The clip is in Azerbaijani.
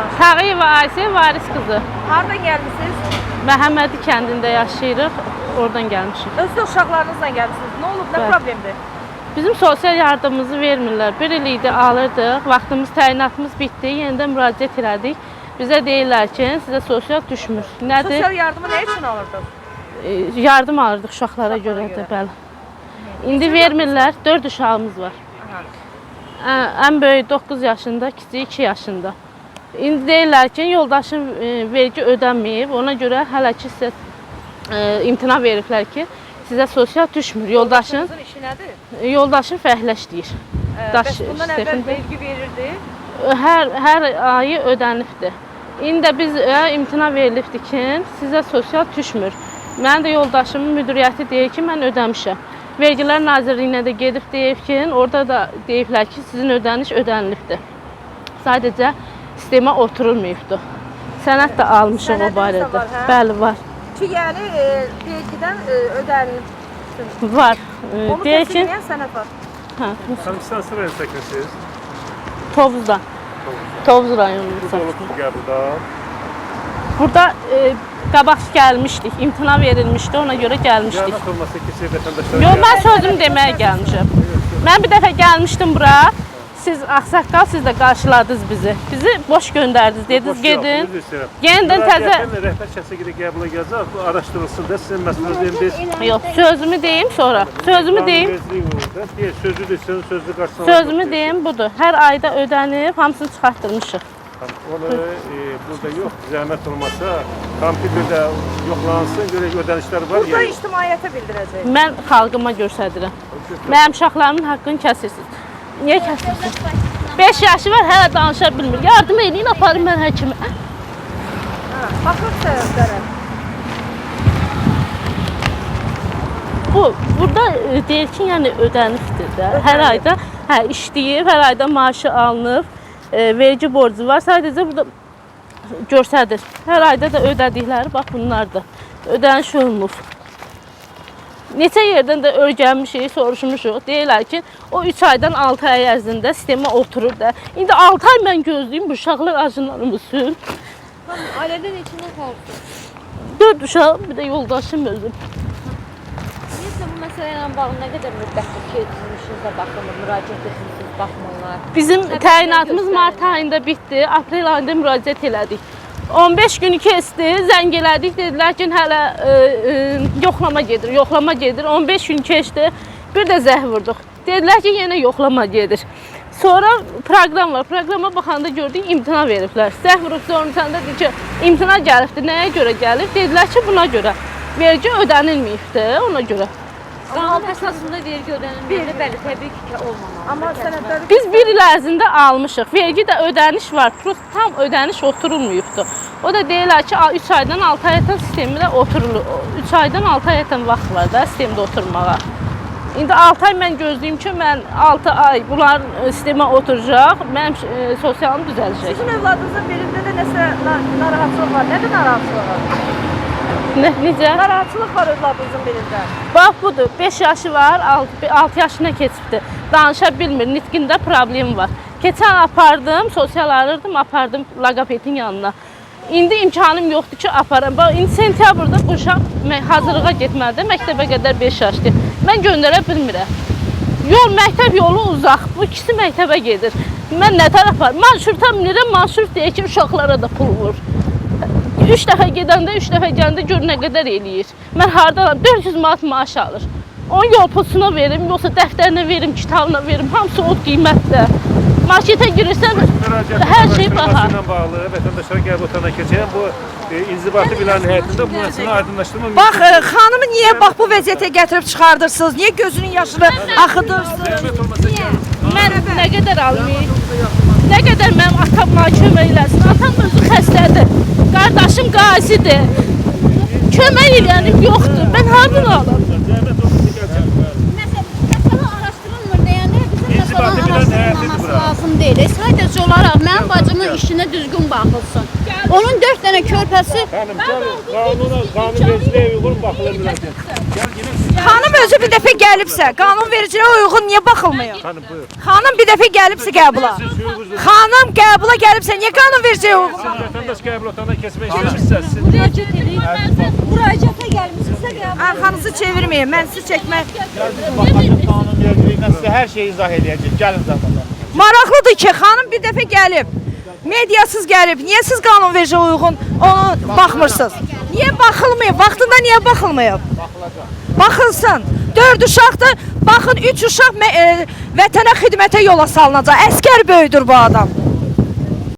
danışın. Tağıyeva Ayşe Varis qızı. Hardan gəlmisiniz? Məhəmmədi kəndində yaşayırıq. Oradan gəlmişik. Öz də uşaqlarınızla gəlmisiniz. Nə olub, nə Bəli. problemdir? Bizim sosial yardımımızı vermirlər. Bir il idi alırdıq. Vaxtımız, təyinatımız bitdi. Yenidən müraciət elədik. Bizə deyirlər ki, sizə sosial düşmür. Nədir? Sosial yardımı nə üçün alırdınız? Yardım alırdıq uşaqlara görə də, bəli. İndi vermirlər. 4 uşağımız var. Ən böyük 9 yaşında, kiçiyi 2 yaşında. İndi deyirlər ki, yoldaşın vergi ödənməyib. Ona görə hələ ki sizə imtina veriblər ki, sizə sosial düşmür. Yoldaşınızın işi nədir? Yoldaşın fəhləşdir. Bəs bundan əvvəl vergi verirdi? Hər ayı ödənibdir. İndi də biz imtina verilibdir ki, sizə sosial düşmür. Mənim də yoldaşımın müdiriyyəti deyir ki, mən ödəmişəm. Vergilər Nazirliyinə də gedib deyib ki, orada da deyiblər ki, sizin ödəniş ödənilibdir. Sadəcə sistemə oturulmayıbdır. Sənəd də almışıq o barədə. Var, hə? Bəli, var. Ki, yəni vergidən ödənilib. Var. Onu təsdiqləyən sənəd var. Hə, Hansı rayonu sakinsiniz? Tovuzda. Tovuz rayonunda. Bu olub burada. Burada qabaq gəlmişdik, imtina verilmişdi, ona görə gəlmişdik. Qiyamət olmasa keçir vətəndaşlar. Yox, mən sözümü deməyə gəlmişəm. Mən bir dəfə gəlmişdim bura. Siz ağsaqqal, siz də qarşıladınız bizi. Bizi boş göndərdiniz, dediniz gedin. Yenidən təzə... Rəhbər şəxsə gedək qəbula gələcək, bu araşdırılsın da sizin məsuliyetiniz. Yox, sözümü deyim sonra. Sözümü deyim. Sözü desin, sözü qarşısına. Sözümü deyim, budur. Hər ayda ödənib, hamısını çıxartdırmışıq. Onu burada yox, zəhmət olmasa, kompüterdə yoxlansın, görək ödənişlər var. Burada ictimaiyyətə bildirəcək. Mən xalqıma göstərirəm. Mənim uşaqlarımın haqqını kəsirsiniz. Niyə kəsirsiniz? 5 yaşı var, hələ danışa bilmir. Yardım edin, aparın mən həkimə. Baxıb səbəblərə. Burada deyir ki, yəni ödənibdir də. Hər ayda işləyib, hər ayda maaşı alınıb, vergi borcu var. Sadəcə burada göstərir. Hər ayda da ödədikləri, bax bunlardır. Ödəniş olunub. Neçə yerdən də öyrənmişik, soruşmuşuq. Deyirlər ki, o 3 aydan 6 ay ərzində sistemə oturur da. İndi 6 ay mən gözləyim, bu uşaqlar acınlarımı sür. Ailədən içində qalsın. 4 uşaq, bir də yoldaşım özüm. Neysə, bu məsələ ilə bağlı nə qədər müddətdir ki, sizin işinizə baxılmır, müraciət edirsiniz, baxmırlar? Bizim təyinatımız mart ayında bitdi, aprel ayında müraciət elədik. 15 günü keçdi, zəng elədik, dedilər ki, hələ yoxlama gedir. 15 gün keçdi, bir də zəh vurduq. Dedilər ki, yenə yoxlama gedir. Sonra proqram var, proqrama baxanda gördük, imtina veriblər. Zəh vurub sonra dedi ki, imtina gəlibdir, nəyə görə gəlib? Dedilər ki, buna görə. Vergi ödənilməyibdir, ona görə. Qanun əsasında vergi ödənilməyir, bəli, təbii ki, olmamalı. Amma sənədləri... Biz bir il ərzində almışıq. Vergi də ödəniş var. Prosta tam ödəniş oturulmuyubdur. O da deyirlər ki, 3 aydan 6 aydan sistemdə oturulur. 3 aydan 6 aydan vaxt var da sistemdə oturmağa. İndi 6 ay mən gözləyim ki, mən 6 ay bunlar sistemə oturacaq. Mənim sosialım düzələcək. Sizin övladınızın birində də nəsə narahatçılıq var. Nədir narahatçılıq var? Necə? Narahatçılıq var övladınızın birində. Bax budur, 5 yaşı var, 6 yaşına keçibdir. Danışa bilmir, nitqində problem var. Keçən apardım, sosial alırdım, apardım logopedin yanına. İndi imkanım yoxdur ki, aparam. Bax, indi sentyabrda bu uşaq hazırlığa getməlidir, məktəbə qədər 5 yaşdır. Mən göndərə bilmirəm. Məktəb yolu uzaq, bu ikisi məktəbə gedir. Mən nə tərəf var? Marşruta minirəm, marşrut deyir ki, uşaqlara da pul vur. 3 dəfə gedəndə, 3 dəfə gələndə gör nə qədər eləyir. Mən haradaram? 400 manat maaş alır. Onun yol pulsuna verim, yoxsa dəftərinə verim, kitabına verim. Hamısı o qiymətdə. Marketə girirsən, hər şey baha. Bağlı vətəndaşlara qəbul otağına keçən bu inzibati binanın həyətində bu məsələni aydınlaşdırma. Bax, xanımı niyə bax bu vəziyyətə gətirib çıxardırsınız? Niyə gözünün yaşını axıdırsınız? Mən nə qədər almayayım? Nə qədər mənim atam mənə kömək eləsin? Atam özü xəstədir. Qardaşım qazidir. Kömək eləyənim yoxdur. Mən hardan alım? Məsələ araşdırılmır deyəndə bizim məsələn araşdırılmaması lazım deyil. Sadəcə olaraq mənim bacımın işinə düzgün baxılsın. Onun 4 dənə körpəsi... Qanun vericiliyə uyğun baxılır biləcək. Xanım özü bir dəfə gəlibsə, qanun vericiliyə uyğun niyə baxılmıyor? Xanım, buyur. Xanım bir dəfə gəlibsə qəbula. Siz hüququ 9'dur. Xanım qəbula gəlibsə, niyə qanunvericiyə uyğun? Siz vətəndaş qəbul otağına keçmək istəmişsiniz. Siz Müraciət gəlmişsinizsə qəbul. Arxanızı çevirməyin, mən sizi çəkmək. Baxacaq qanunvericiliyindən sizə hər şeyi izah eləyəcək. Gəlin zaten. Maraqlıdır ki, xanım bir dəfə gəlib, mediasız gəlib. Niyə siz qanunvericiyə uyğun onu baxmırsınız? Niyə baxılmayıb? Vaxtında niyə baxılmayıb? Baxılsın. 4 uşaqdır. Baxın 3 uşaq vətənə xidmətə yola salınacaq. Əskər böyüdür bu adam.